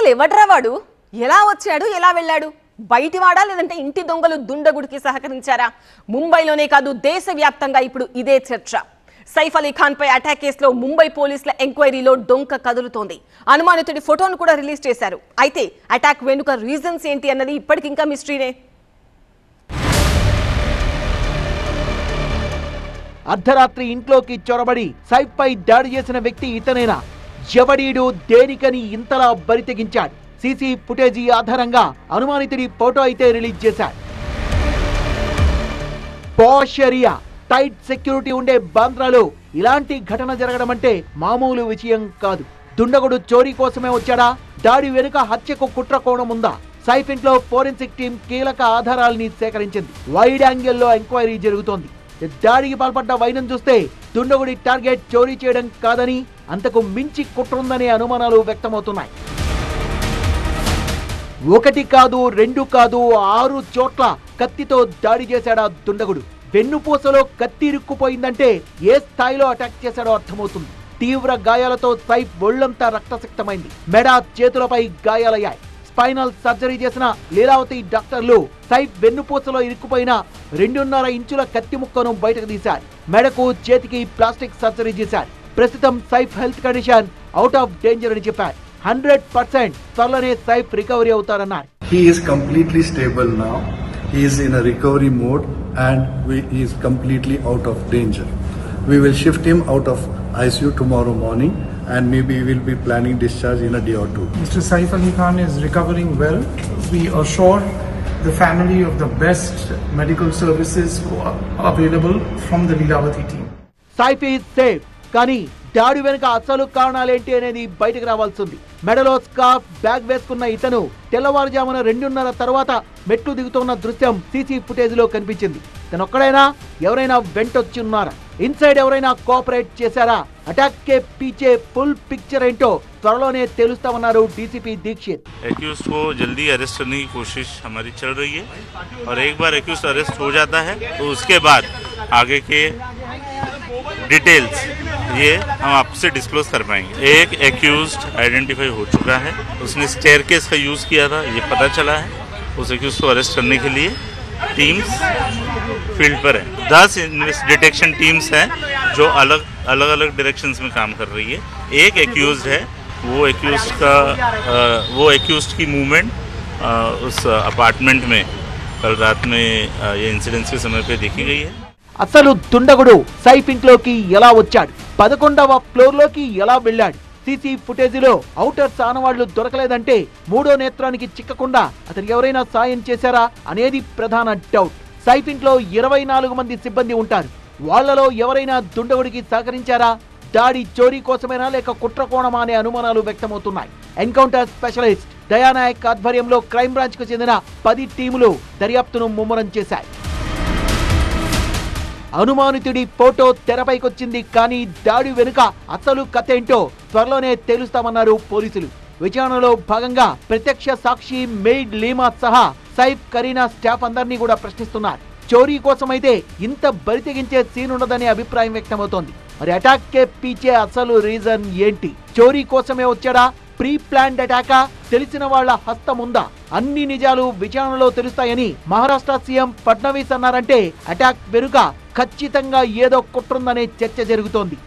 అసలు ఎవడ్రా వాడు? ఎలా వచ్చాడు, ఎలా వెళ్ళాడు? బయటివాడా లేదంటే ఇంటి దొంగలు దుండగుడికి సహకరించారా? ముంబైలోనే కాదు దేశవ్యాప్తంగా ఇప్పుడు ఇదే చర్చ. సైఫ్ అలీ ఖాన్ పై అటాక్ కేసులో ముంబై పోలీసుల ఎంక్వైరీలో డొంక కదులుతోంది. అనుమానితుడి ఫోటోను కూడా రిలీజ్ చేశారు. అయితే అటాక్ వెనుక రీజన్స్ ఏంటి అన్నది ఇప్పటికింకా మిస్టరీనే. అర్ధరాత్రి ఇంట్లోకి చొరబడి సైఫ్ పై దాడి చేసిన వ్యక్తి ఇతనేనా? ఎవడీడు, దేనికని ఇంతలా బరితెగించాడు? సీసీ ఫుటేజీ ఆధారంగా అనుమానితుడి ఫోటో అయితే రిలీజ్ చేశాడు. పాష్ ఏరియా, టైట్ సెక్యూరిటీ ఉండే బాంద్రాలో ఇలాంటి ఘటన జరగడం అంటే మామూలు విషయం కాదు. దుండగుడు చోరీ కోసమే వచ్చాడా? దాడి వెనుక హత్యకు కుట్ర కోణం ఉందా? సైఫ్ ఇంట్లో ఫోరెన్సిక్ టీం కీలక ఆధారాలని సేకరించింది. వైడ్ యాంగిల్లో ఎంక్వైరీ జరుగుతోంది. దాడికి పాల్పడ్డ వైనం చూస్తే దుండగుడి టార్గెట్ చోరీ చేయడం కాదని, అంతకు మించి కుట్రుందనే అనుమానాలు వ్యక్తమవుతున్నాయి. ఒకటి కాదు, రెండు కాదు, 6 చోట్ల కత్తితో దాడి చేశాడా దుండగుడు. వెన్నుపూసలో కత్తి ఇరుక్కుపోయిందంటే ఏ స్థాయిలో అటాక్ చేశాడో అర్థమవుతుంది. తీవ్ర గాయాలతో సైఫ్ ఒళ్లంతా రక్తసిక్తమైంది. మెడ, చేతులపై గాయాలయ్యాయి. స్పైనల్ సర్జరీ చేసిన లీలావతి డాక్టర్లు సైఫ్ వెన్నుపూసలో ఇరుక్కుపోయిన 2.5 ఇంచుల కత్తి ముక్కను బయటకు తీశారు. మెడకు, చేతికి ప్లాస్టిక్ సర్జరీ చేశారు. ప్రస్తుతం Saif health condition out of danger అని చెప్పారు. 100% త్వరలోనే సైఫ్ రికవరీ అవుతారన్నారు. He is completely stable now. He is in a recovery mode and he is completely out of danger. We will shift him out of ICU tomorrow morning and maybe we will be planning discharge in a day or two. Mr. Saif Ali Khan is recovering well. We assure the family of the best medical services available from the Leelavati team. Saif is safe, కానీ దాడి వెనుక అసలు కారణాలేంటి అనేది బయటకు రావాల్సింది. మెడలో scarf, bag వేసుకున్న ఇతను తెల్లవారుజామున 2:30 తర్వాత మెట్లు దిగుతున్న దృశ్యం సీసీ ఫుటేజ్ లో కనిపించింది. తనొక్కడైనా ఎవరైనా వెంటొచ్చి ఉన్నారా? ఇన్సైడ్ ఎవరైనా కోఆపరేట్ చేశారా? అటాక్ కే పీచే ఫుల్ పిక్చర్ ఏంటో త్వరలోనే తెలుస్తామన్నారు డీసీపీ దీక్షిత్. एक्यूज्ड को जल्दी अरेस्ट करने की कोशिश हमारी चल रही है और एक बार एक्यूज्ड अरेस्ट हो जाता है तो उसके बाद आगे के डिटेल्स ये हम आपसे डिस्क्लोज कर पाएंगे. एक एक्यूज्ड आइडेंटिफाई हो चुका है, उसने स्टेयरकेस का यूज़ किया था, ये पता चला है. उस एक्यूज्ड को अरेस्ट करने के लिए टीम्स फील्ड पर है. 10 डिटेक्शन टीम्स हैं जो अलग अलग डायरेक्शंस में काम कर रही है. एक एक्यूज्ड है, वो एक्यूज्ड की मूवमेंट उस अपार्टमेंट में कल रात में ये इंसिडेंस के समय पे देखी गई है. అసలు దుండగుడు సైఫ్ ఇంట్లోకి ఎలా వచ్చాడు? 11వ ఫ్లోర్ లోకి ఎలా వెళ్ళాడు? సీసీ ఫుటేజీలో ఔటర్స్ ఆనవాళ్లు దొరకలేదంటే మూడో నేత్రానికి చిక్కకుండా అతనికి ఎవరైనా సాయం చేశారా అనేది ప్రధాన డౌట్. సైఫ్ ఇంట్లో 24 మంది సిబ్బంది ఉంటారు. వాళ్లలో ఎవరైనా దుండగుడికి సహకరించారా? దాడి చోరీ కోసమేనా లేక కుట్ర కోణమా అనే అనుమానాలు వ్యక్తమవుతున్నాయి. ఎన్కౌంటర్ స్పెషలిస్ట్ దయానాయక్ ఆధ్వర్యంలో క్రైమ్ బ్రాంచ్ కు చెందిన 10 టీములు దర్యాప్తును ముమ్మరం చేశాయి. అనుమానితుడి ఫోటో తెరపైకొచ్చింది, కానీ దాడి వెనుక అసలు కథేంటో త్వరలోనే తెలుస్తామన్నారు పోలీసులు. విచారణలో భాగంగా ప్రత్యక్ష సాక్షి మెయిడ్ లీమా సహా సైఫ్, కరీనా స్టాఫ్ అందరినీ కూడా ప్రశ్నిస్తున్నారు. చోరీ కోసమైతే ఇంత బరితెగించే సీన్ ఉండదనే అభిప్రాయం వ్యక్తమవుతోంది. మరి అటాక్ కే పీచే అసలు రీజన్ ఏంటి? చోరీ కోసమే వచ్చాడా? ప్రీ ప్లాన్డ్ అటాకా? తెలిసిన వాళ్ల హస్తం ఉందా? అన్ని నిజాలు విచారణలో తెలుస్తాయని మహారాష్ట్ర సీఎం ఫడ్నవీస్ అన్నారంటే అటాక్ వెనుక ఖచ్చితంగా ఏదో కుట్రుందనే చర్చ జరుగుతోంది.